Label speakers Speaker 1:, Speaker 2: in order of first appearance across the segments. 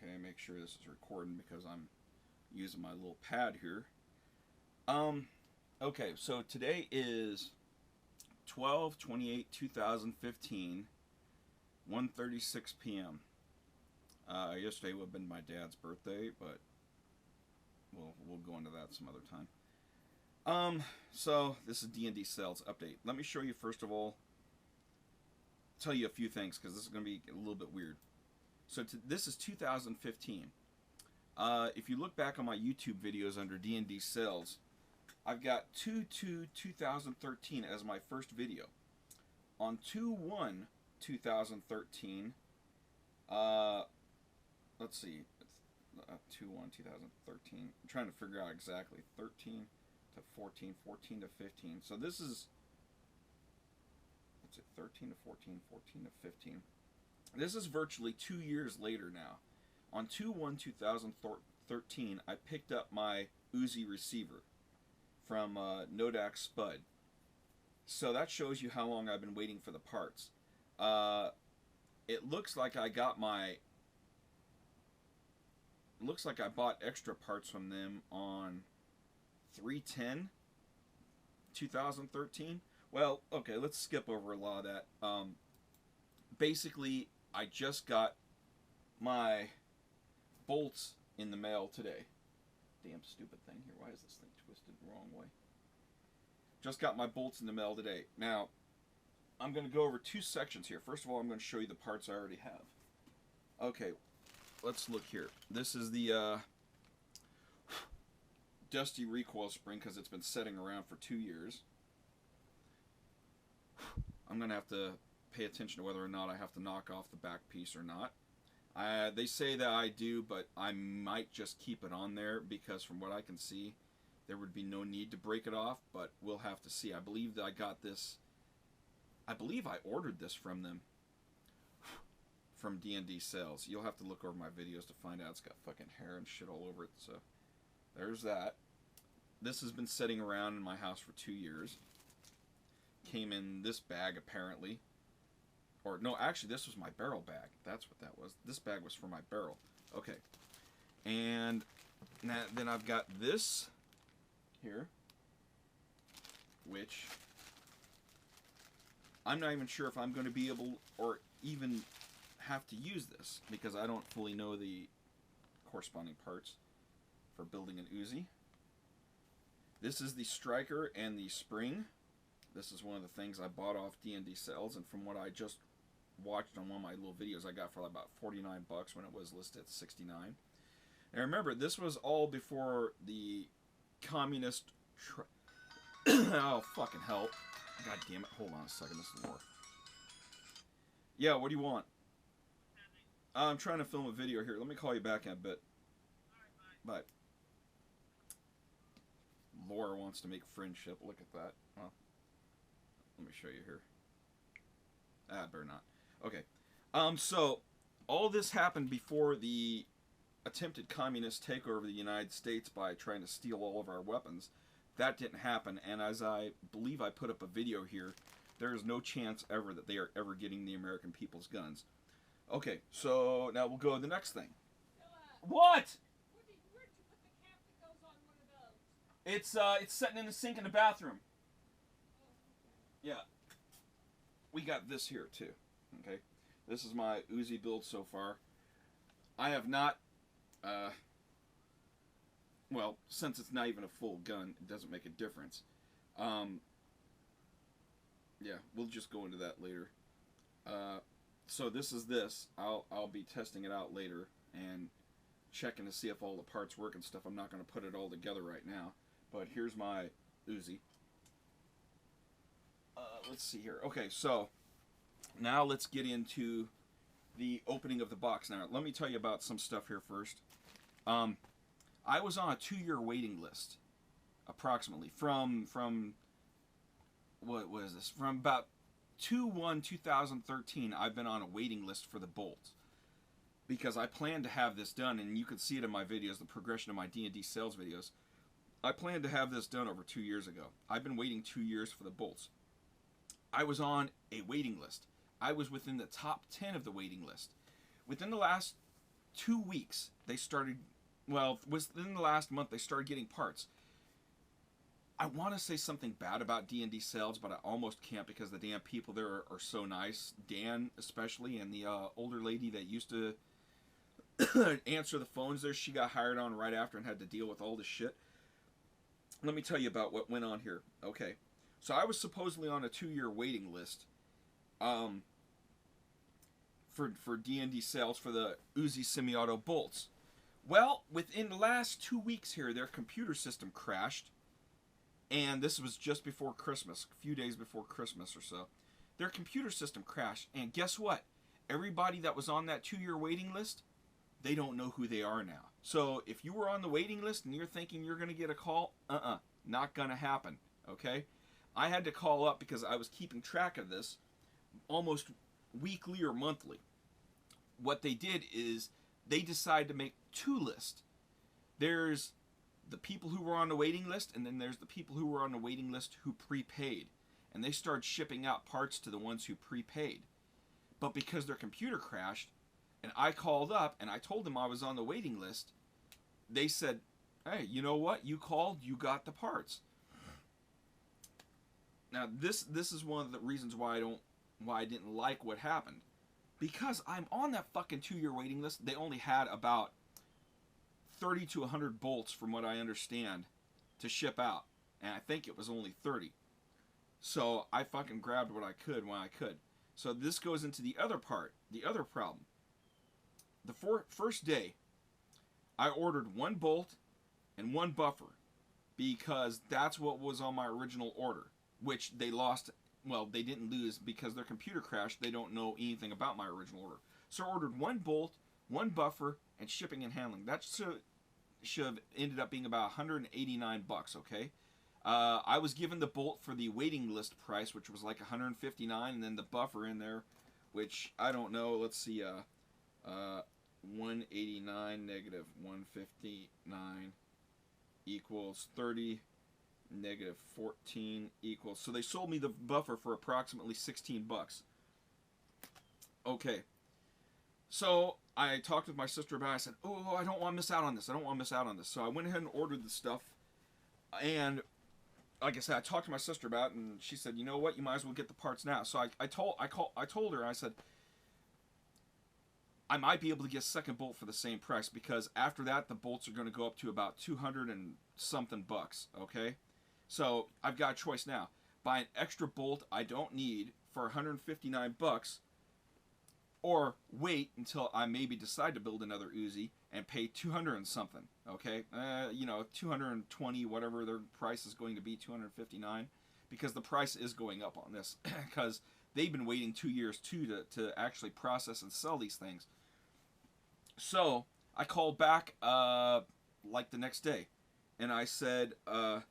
Speaker 1: Okay, make sure this is recording because I'm using my little pad here. Okay, so today is 12/28/2015, 1:36 p.m. Yesterday would have been my dad's birthday, but we'll go into that some other time. So this is D&D Sales update. Let me show you first of all, tell you a few things because this is going to be a little bit weird. So this is 2015. If you look back on my YouTube videos under D&D Sales, I've got 2/2/2013 as my first video. On 2/1/2013, let's see, 2/1/2013. I'm trying to figure out exactly 13 to 14, 14 to 15. So this is, what's it, 13 to 14, 14 to 15. This is virtually 2 years later now. On 2/1/2013, I picked up my Uzi receiver from Nodak Spud. So that shows you how long I've been waiting for the parts. It looks like I got my... It looks like I bought extra parts from them on 3/10/2013. Well, okay, let's skip over a lot of that. Basically, I just got my bolts in the mail today. Damn stupid thing here. Why is this thing twisted the wrong way? Just got my bolts in the mail today. Now, I'm going to go over two sections here. First of all, I'm going to show you the parts I already have. Okay, let's look here. This is the dusty recoil spring because it's been sitting around for 2 years. I'm going to have to pay attention to whether or not I have to knock off the back piece or not. They say that I do, but I might just keep it on there because from what I can see, there would be no need to break it off, but we'll have to see. I believe that I got this, I believe I ordered this from them, from D&D Sales. You'll have to look over my videos to find out. It's got fucking hair and shit all over it, so there's that. This has been sitting around in my house for 2 years. Came in this bag, apparently. Or, no, actually, this was my barrel bag. That's what that was. This bag was for my barrel. Okay. And then I've got this here, which I'm not even sure if I'm going to be able or even have to use this because I don't fully know the corresponding parts for building an Uzi. This is the striker and the spring. This is one of the things I bought off D&D Sales, and from what I just watched on one of my little videos, I got for about 49 bucks when it was listed at 69. And remember, this was all before the communist oh, fucking hell. God damn it. Hold on a second. This is more. Yeah, what do you want? I'm trying to film a video here. Let me call you back in a bit. Bye. Laura wants to make friendship. Look at that. Well, let me show you here. Better not. Okay. So, all this happened before the attempted communist takeover of the United States by trying to steal all of our weapons. That didn't happen, and as I believe I put up a video here, there is no chance ever that they are ever getting the American people's guns. Okay, so now we'll go to the next thing. What? Where'd you put the cap that goes on one of those? It's sitting in the sink in the bathroom. Yeah. We got this here too. Okay. This is my Uzi build so far. I have not, well, since it's not even a full gun, it doesn't make a difference. Yeah, we'll just go into that later. So this is this. I'll be testing it out later and checking to see if all the parts work and stuff. I'm not going to put it all together right now. But here's my Uzi. Let's see here. Okay, so now let's get into the opening of the box. Now, let me tell you about some stuff here first. I was on a 2-year waiting list, approximately, from what was this? From about 2/1/2013, I've been on a waiting list for the bolts. Because I planned to have this done, and you can see it in my videos, the progression of my D&D Sales videos. I planned to have this done over 2 years ago. I've been waiting 2 years for the bolts. I was on a waiting list. I was within the top 10 of the waiting list. Within the last 2 weeks, they started, well, within the last month, they started getting parts. I want to say something bad about D&D Sales, but I almost can't because the damn people there are so nice. Dan, especially, and the older lady that used to answer the phones there, she got hired on right after and had to deal with all this shit. Let me tell you about what went on here. Okay. So I was supposedly on a 2-year waiting list for D&D Sales for the Uzi semi-auto bolts. Well, within the last 2 weeks here, their computer system crashed. And this was just before Christmas, a few days before Christmas or so. Their computer system crashed, and guess what? Everybody that was on that 2-year waiting list, they don't know who they are now. So if you were on the waiting list and you're thinking you're going to get a call, not going to happen, okay? I had to call up because I was keeping track of this almost weekly or monthly. What they did is they decided to make 2 lists. There's the people who were on the waiting list, and then there's the people who were on the waiting list who prepaid. And they started shipping out parts to the ones who prepaid. But because their computer crashed, and I called up and I told them I was on the waiting list, they said, hey, you know what? You called, you got the parts. Now, this is one of the reasons why I didn't like what happened. Because I'm on that fucking 2-year waiting list, they only had about 30 to 100 bolts, from what I understand, to ship out. And I think it was only 30. So I fucking grabbed what I could when I could. So this goes into the other part, the other problem. The first day, I ordered 1 bolt and 1 buffer because that's what was on my original order, which they lost. Well, they didn't lose because their computer crashed. They don't know anything about my original order. So I ordered 1 bolt, 1 buffer, and shipping and handling. That should have ended up being about $189, okay? I was given the bolt for the waiting list price, which was like $159, and then the buffer in there, which I don't know. Let's see, 189 negative 159 equals 30 negative 14 equals. So they sold me the buffer for approximately $16. Okay. So I talked with my sister about it. I said, oh, I don't want to miss out on this. I don't want to miss out on this. So I went ahead and ordered the stuff. And like I said, I talked to my sister about it, and she said, you know what? You might as well get the parts now. So I told her, I said, I might be able to get a second bolt for the same price, because after that, the bolts are going to go up to about 200 and something bucks, okay? So I've got a choice now. Buy an extra bolt I don't need for 159 bucks, or wait until I maybe decide to build another Uzi and pay 200 and something, okay? 220, whatever their price is going to be, 259, because the price is going up on this, because they've been waiting 2 years too to actually process and sell these things. So I called back like the next day, and I said I'm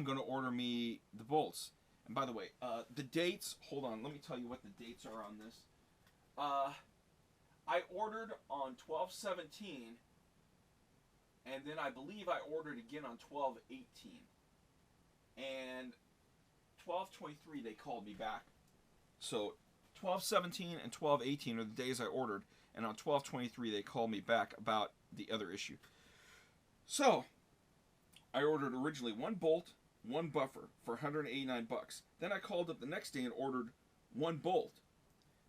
Speaker 1: going to order me the bolts. And by the way, the dates, hold on, let me tell you what the dates are on this. I ordered on 12/17, and then I believe I ordered again on 12/18. And 12/23 they called me back. So 12/17 and 12/18 are the days I ordered, and on 12/23 they called me back about the other issue. So I ordered originally 1 bolt, 1 buffer for 189 bucks. Then I called up the next day and ordered 1 bolt.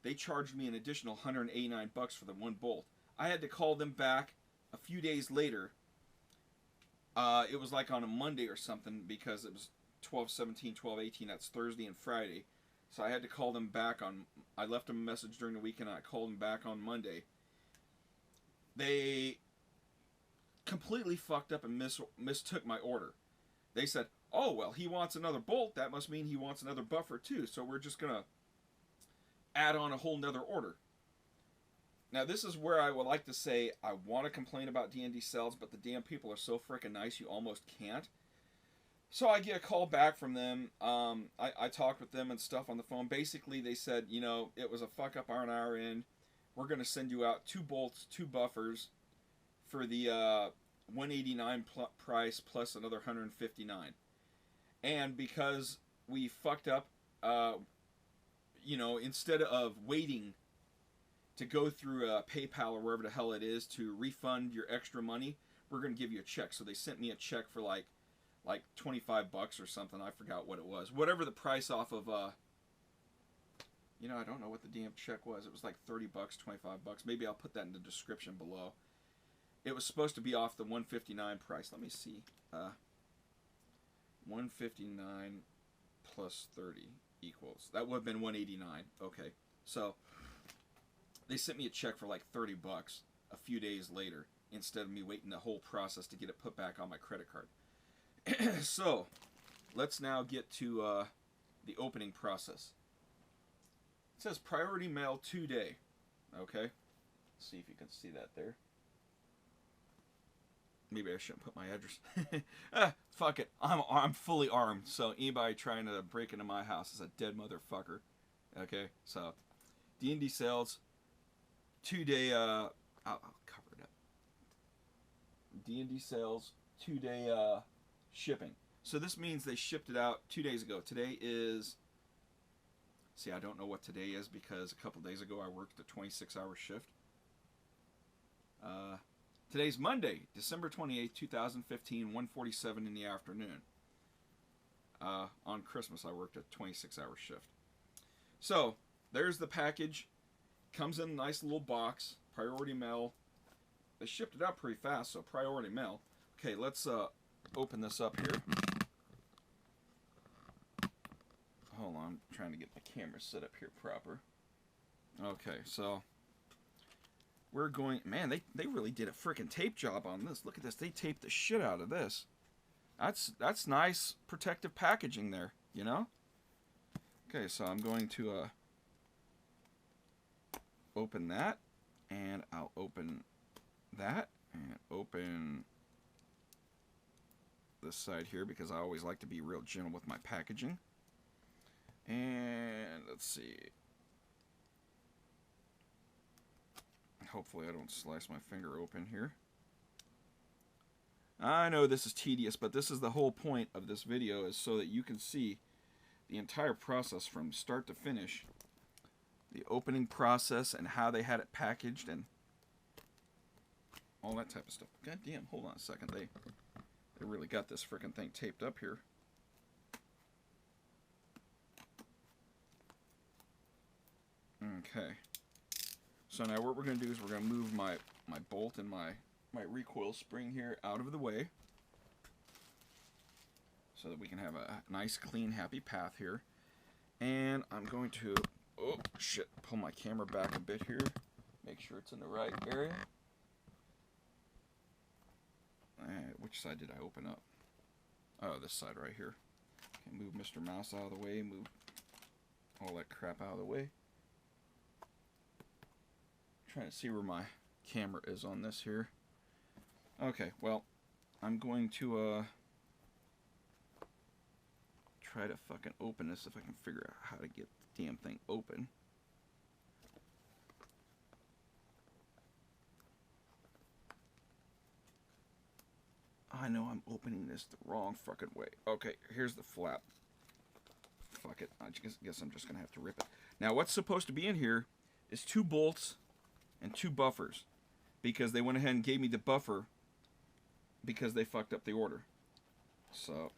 Speaker 1: They charged me an additional 189 bucks for the 1 bolt. I had to call them back a few days later. It was like on a Monday or something, because it was 12/17, 12/18. That's Thursday and Friday. So I had to call them back on. I left them a message during the weekend. I called them back on Monday. They completely fucked up and mistook my order. They said, oh, well, he wants another bolt. That must mean he wants another buffer too. So we're just going to add on a whole nother order. Now, this is where I would like to say I want to complain about D&D Sales, but the damn people are so freaking nice you almost can't. So I get a call back from them. I talked with them and stuff on the phone. Basically, they said, you know, it was a fuck up on our end. We're going to send you out 2 bolts, 2 buffers for the 189 price plus another 159. And because we fucked up, you know, instead of waiting to go through PayPal or wherever the hell it is to refund your extra money, we're going to give you a check. So they sent me a check for like $25 or something. I forgot what it was. Whatever the price off of, you know, I don't know what the damn check was. It was like $30, $25. Maybe I'll put that in the description below. It was supposed to be off the $159 price. Let me see. $159 plus 30 equals. That would have been $189. Okay. So they sent me a check for like $30 a few days later instead of me waiting the whole process to get it put back on my credit card. So let's now get to the opening process. It says priority mail today. Okay. Let's see if you can see that there. Maybe I shouldn't put my address. Fuck it. I'm fully armed, so anybody trying to break into my house is a dead motherfucker. Okay, so D&D sales, 2-day. I'll cover it up. D&D sales, 2-day shipping. So this means they shipped it out 2 days ago. Today is. See, I don't know what today is because a couple days ago I worked a 26-hour shift. Today's Monday, December 28th, 2015, 1:47 in the afternoon. On Christmas, I worked a 26-hour shift. So, there's the package. Comes in a nice little box. Priority mail. They shipped it out pretty fast, so priority mail. Okay, let's open this up here. Hold on, I'm trying to get my camera set up here proper. Okay, so we're going, man, they really did a freaking tape job on this. Look at this. They taped the shit out of this. That's nice protective packaging there, you know? Okay, so I'm going to open that, and I'll open that, and open this side here because I always like to be real gentle with my packaging. And let's see. Hopefully I don't slice my finger open here. I know this is tedious, but this is the whole point of this video, is so that you can see the entire process from start to finish. The opening process and how they had it packaged and all that type of stuff. God damn, hold on a second. They really got this freaking thing taped up here. Okay. So now what we're going to do is we're going to move my bolt and my recoil spring here out of the way so that we can have a nice, clean, happy path here. And I'm going to, oh shit, pull my camera back a bit here. Make sure it's in the right area. Which side did I open up? Oh, this side right here. Okay, move Mr. Mouse out of the way, move all that crap out of the way. Trying to see where my camera is on this here. Okay, well, I'm going to try to fucking open this if I can figure out how to get the damn thing open. I know I'm opening this the wrong fucking way. Okay, here's the flap. Fuck it. I guess I'm just going to have to rip it. Now, what's supposed to be in here is 2 bolts and 2 buffers, because they went ahead and gave me the buffer because they fucked up the order. So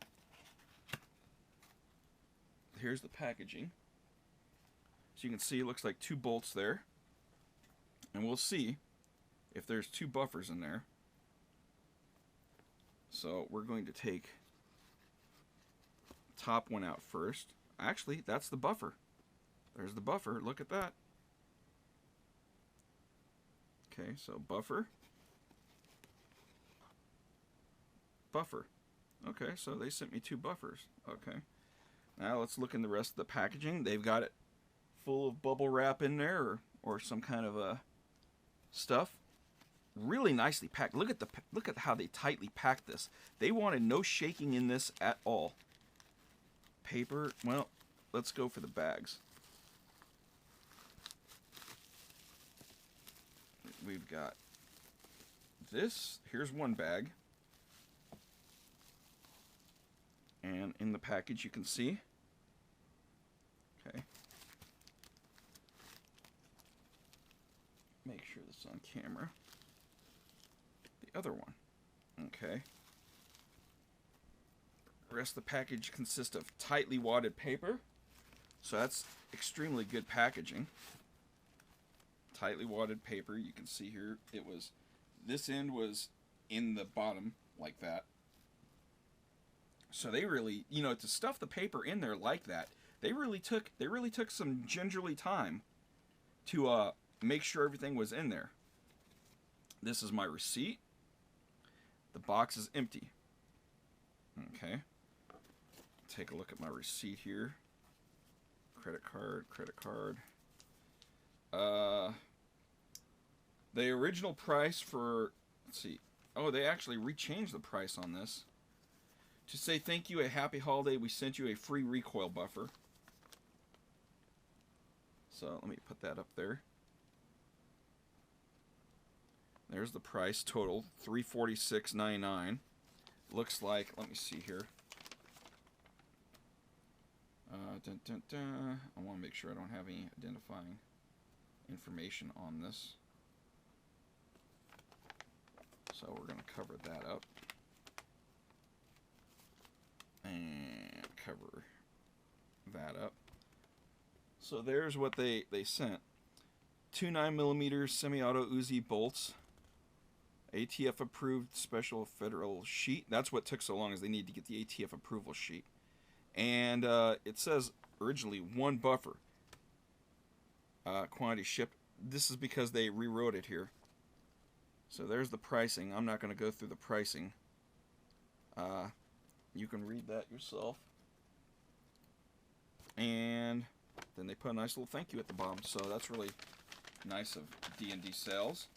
Speaker 1: here's the packaging. So you can see it looks like 2 bolts there, and we'll see if there's 2 buffers in there. So we're going to take the top one out first. Actually, that's the buffer. There's the buffer. Look at that. Okay, so buffer. Buffer. Okay, so they sent me 2 buffers. Okay. Now let's look in the rest of the packaging. They've got it full of bubble wrap in there, or some kind of stuff. Really nicely packed. Look at how they tightly packed this. They wanted no shaking in this at all. Paper. Well, let's go for the bags. We've got this. Here's one bag. And in the package you can see. Okay. make sure this is on camera. The other one. Okay. The rest of the package consists of tightly wadded paper. So that's extremely good packaging. Tightly wadded paper. You can see here it was, this end was in the bottom like that. So they really, you know, to stuff the paper in there like that, they really took some gingerly time to make sure everything was in there. This is my receipt. The box is empty. Okay. Take a look at my receipt here. Credit card, credit card. The original price for, let's see. Oh, they actually rechanged the price on this. To say thank you, a happy holiday, we sent you a free recoil buffer. So let me put that up there. There's the price total, $346.99. Looks like, let me see here. I want to make sure I don't have any identifying information on this. So we're going to cover that up. And cover that up. So there's what they sent. 2 9mm semi-auto Uzi bolts. ATF approved special federal sheet. That's what took so long, is they need to get the ATF approval sheet. And it says originally 1 buffer. Quantity shipped. This is because they rewrote it here. So there's the pricing. I'm not going to go through the pricing. You can read that yourself. And then they put a nice little thank you at the bottom. So that's really nice of D&D Sales.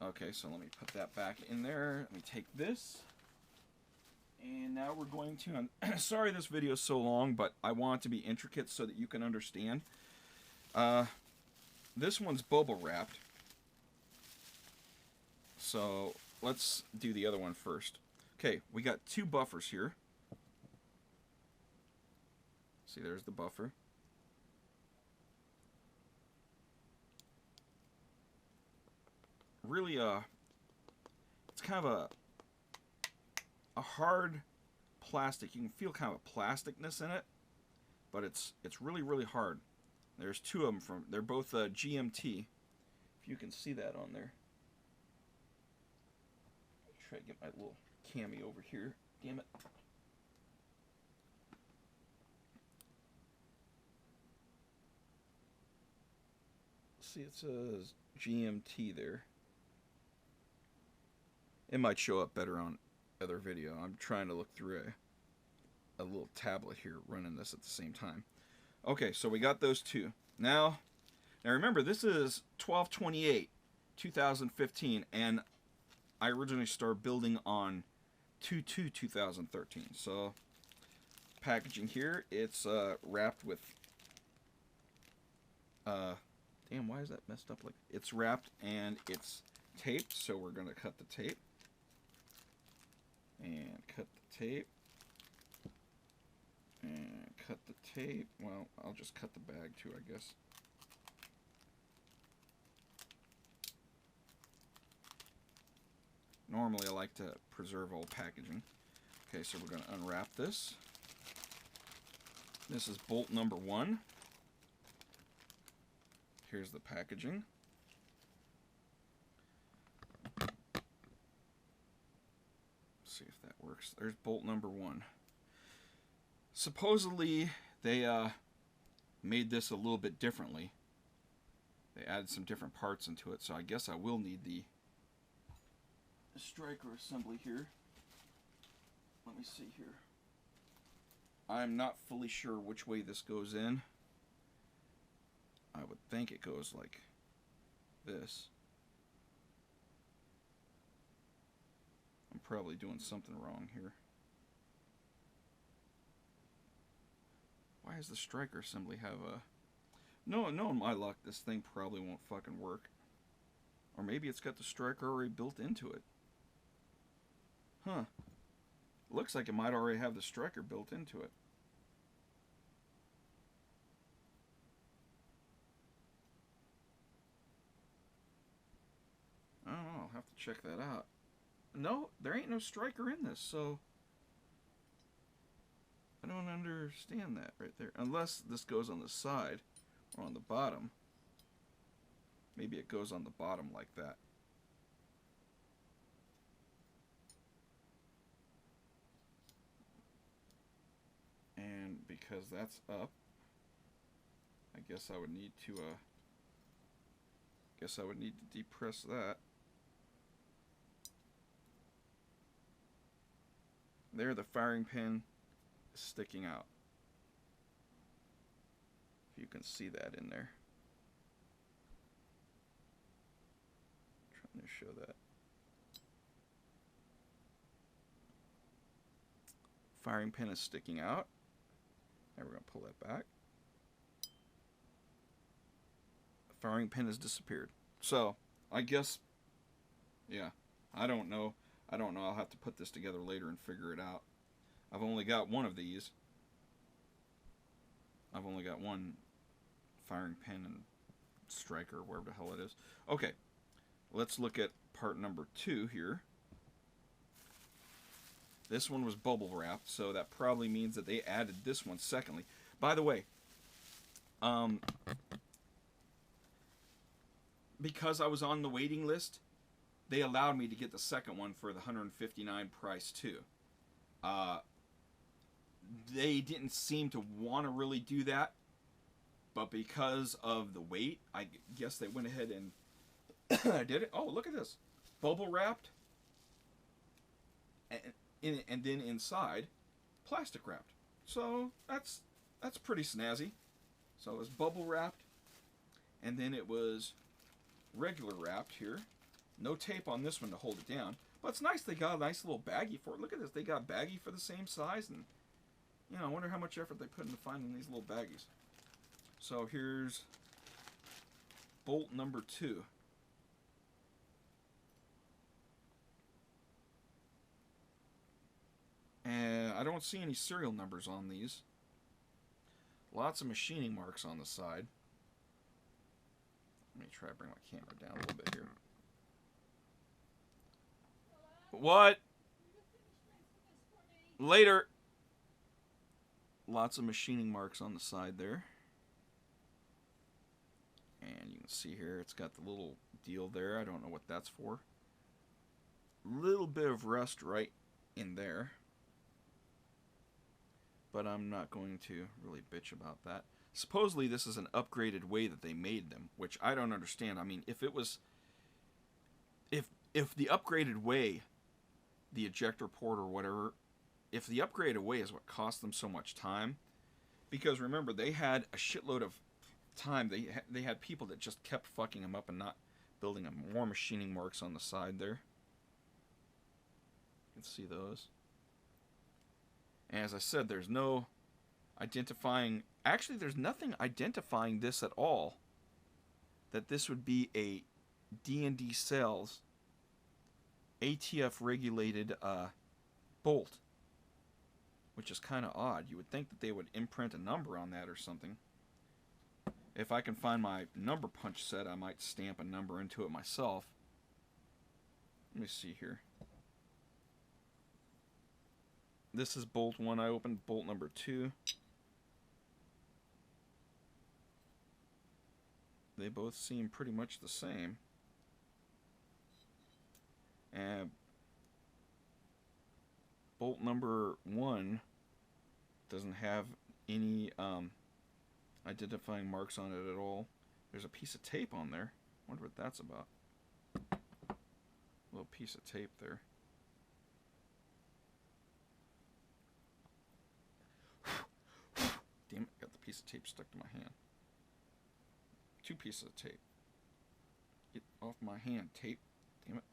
Speaker 1: Okay, so let me put that back in there. Let me take this. And now we're going to... sorry this video is so long, but I want it to be intricate so that you can understand. This one's bubble wrapped. So let's do the other one first. Okay, we got 2 buffers here. See, there's the buffer. Really, it's kind of a hard plastic. You can feel kind of a plasticness in it, but it's really, really hard. There's 2 of them they're both GMT. If you can see that on there. Try to get my little cami over here. Damn it. See, it says GMT there. It might show up better on other video. I'm trying to look through a little tablet here running this at the same time. Okay, so we got those 2. Now remember, this is 12/28/2015, and I originally started building on 2/2/2013. So packaging here, it's wrapped with damn, why is that messed up? Like, it's wrapped and it's taped, so we're gonna cut the tape. And cut the tape. And cut the tape. Well, I'll just cut the bag too, I guess. Normally I like to preserve all packaging. Okay, so we're going to unwrap this. This is bolt number 1. Here's the packaging. Let's see if that works. There's bolt number 1. Supposedly they made this a little bit differently. They added some different parts into it, so I guess I will need the striker assembly here. Let me see here. I'm not fully sure which way this goes in. I would think it goes like this. I'm probably doing something wrong here. Why does the striker assembly have a... No, in my luck, this thing probably won't fucking work. Or maybe it's got the striker already built into it. Huh. Looks like it might already have the striker built into it. have to check that out. No, there ain't no striker in this, so I don't understand that right there. Unless this goes on the side or on the bottom. Maybe it goes on the bottom like that. And because that's up, I guess I would need to depress that. There, the firing pin is sticking out. If you can see that in there. Trying to show that. Firing pin is sticking out. Now we're going to pull that back. The firing pin has disappeared. So, I guess, yeah, I don't know. I'll have to put this together later and figure it out. I've only got one of these. I've only got one firing pin and striker, wherever the hell it is. Okay, let's look at part number 2 here. This one was bubble wrapped, so that probably means that they added this one secondly. By the way, because I was on the waiting list, they allowed me to get the second one for the $159 price too. They didn't seem to want to really do that, but because of the wait, I guess they went ahead and I did it. Oh, look at this, bubble wrapped, and then inside, plastic wrapped. So that's pretty snazzy. So it was bubble wrapped, and then it was regular wrapped here. No tape on this one to hold it down. But it's nice they got a nice little baggie for it. Look at this. They got baggie for the same size. And, you know, I wonder how much effort they put into finding these little baggies. So here's bolt number 2. And I don't see any serial numbers on these. Lots of machining marks on the side. Let me try to bring my camera down a little bit here. What? Later. Lots of machining marks on the side there. And you can see here, it's got the little deal there. I don't know what that's for. Little bit of rust right in there. But I'm not going to really bitch about that. Supposedly this is an upgraded way that they made them, which I don't understand. I mean, if it was... If the upgraded way, the ejector port or whatever, if the upgraded way is what cost them so much time, because remember, they had a shitload of time. They had people that just kept fucking them up and not building them. More machining marks on the side there. You can see those. And as I said, there's no identifying... Actually, there's nothing identifying this at all. That this would be a D&D Sales ATF regulated bolt. Which is kind of odd. You would think that they would imprint a number on that or something. If I can find my number punch set, I might stamp a number into it myself. Let me see here. This is bolt 1 I opened, bolt number 2. They both seem pretty much the same. And bolt number 1 doesn't have any identifying marks on it at all. There's a piece of tape on there. Wonder what that's about. A little piece of tape there. Damn it, got the piece of tape stuck to my hand. 2 pieces of tape. Get off my hand, tape. Damn it.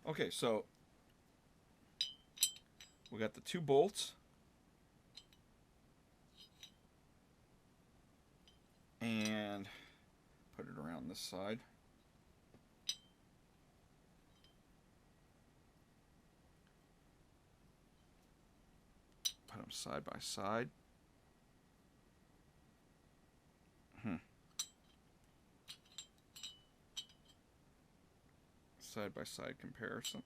Speaker 1: Okay, so we got the 2 bolts. And put it around this side. Put them side by side. side-by-side comparison.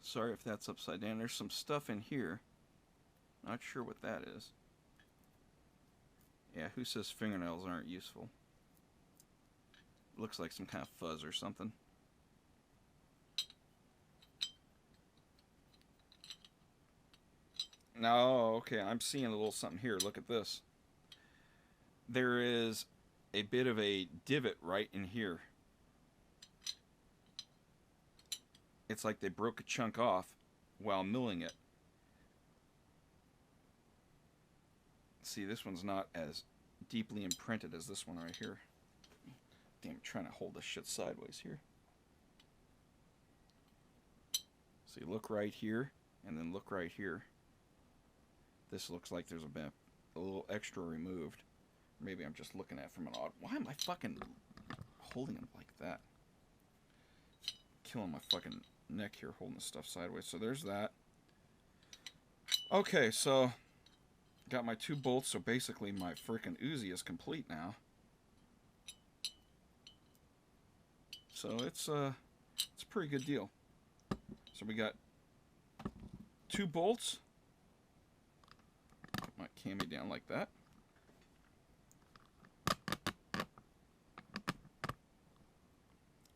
Speaker 1: Sorry if that's upside down. There's some stuff in here. Not sure what that is. Yeah, who says fingernails aren't useful? Looks like some kind of fuzz or something. No, okay, I'm seeing a little something here. Look at this. There is a bit of a divot right in here. It's like they broke a chunk off while milling it. See, this one's not as deeply imprinted as this one right here. Damn, I'm trying to hold this shit sideways here. See, look right here, and then look right here. This looks like there's a little extra removed. Maybe I'm just looking at it from an odd... Why am I fucking holding it like that? Killing my fucking neck here holding this stuff sideways. So there's that. Okay, so got my 2 bolts, so basically my frickin' Uzi is complete now. So it's a pretty good deal. So we got 2 bolts. Put my cami down like that.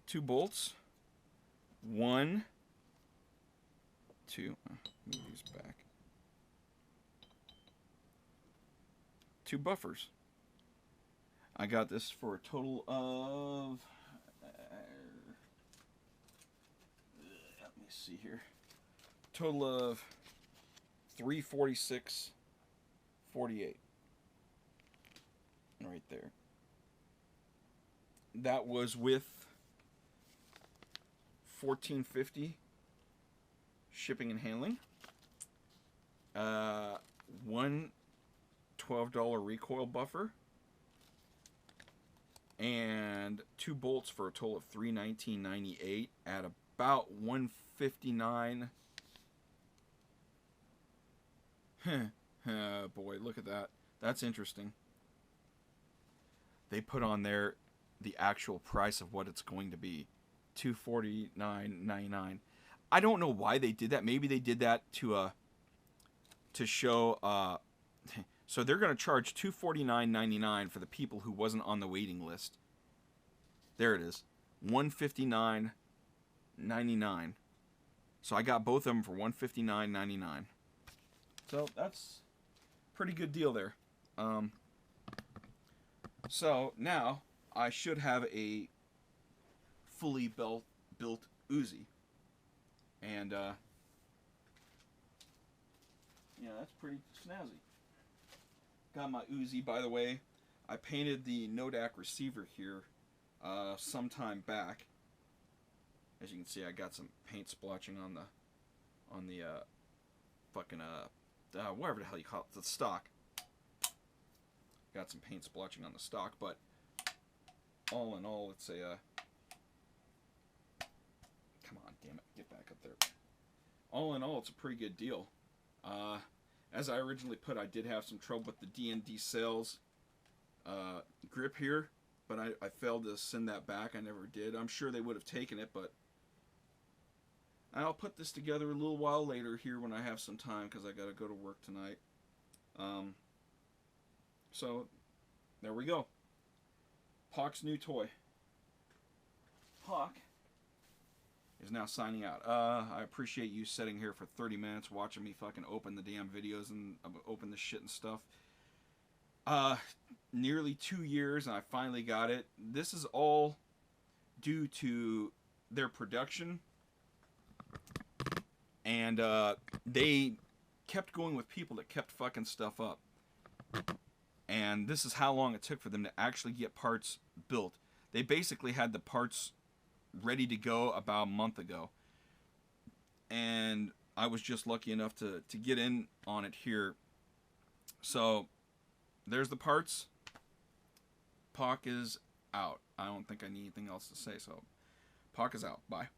Speaker 1: Two bolts. 1, 2. Move these back. 2 buffers. I got this for a total of... let me see here. Total of $346.48. Right there. That was with $14.50 shipping and handling. One $12 recoil buffer. And 2 bolts for a total of $319.98 at about $159. Boy, look at that. That's interesting. They put on there the actual price of what it's going to be. $249.99. I don't know why they did that. Maybe they did that to show so they're going to charge $249.99 for the people who wasn't on the waiting list. There it is. $159.99. So I got both of them for $159.99. So that's a pretty good deal there. So now I should have a fully built Uzi. And yeah, that's pretty snazzy. Got my Uzi, by the way. I painted the Nodak receiver here sometime back. As you can see, I got some paint splotching on the fucking whatever the hell you call it, the stock. Got some paint splotching on the stock, but all in all, it's a come on, damn it, get back up there. All in all, it's a pretty good deal. As I originally put, I did have some trouble with the D&D Sales grip here, but I failed to send that back. I never did. I'm sure they would have taken it, but I'll put this together a little while later here when I have some time, because I got to go to work tonight. So, there we go. Hawk's new toy. Hawk is now signing out. I appreciate you sitting here for 30 minutes watching me fucking open the damn videos and open the shit and stuff. Nearly 2 years and I finally got it. This is all due to their production. And they kept going with people that kept fucking stuff up. And this is how long it took for them to actually get parts built. They basically had the parts ready to go about a month ago. And I was just lucky enough to get in on it here. So, there's the parts. Pock is out. I don't think I need anything else to say, so Pock is out. Bye.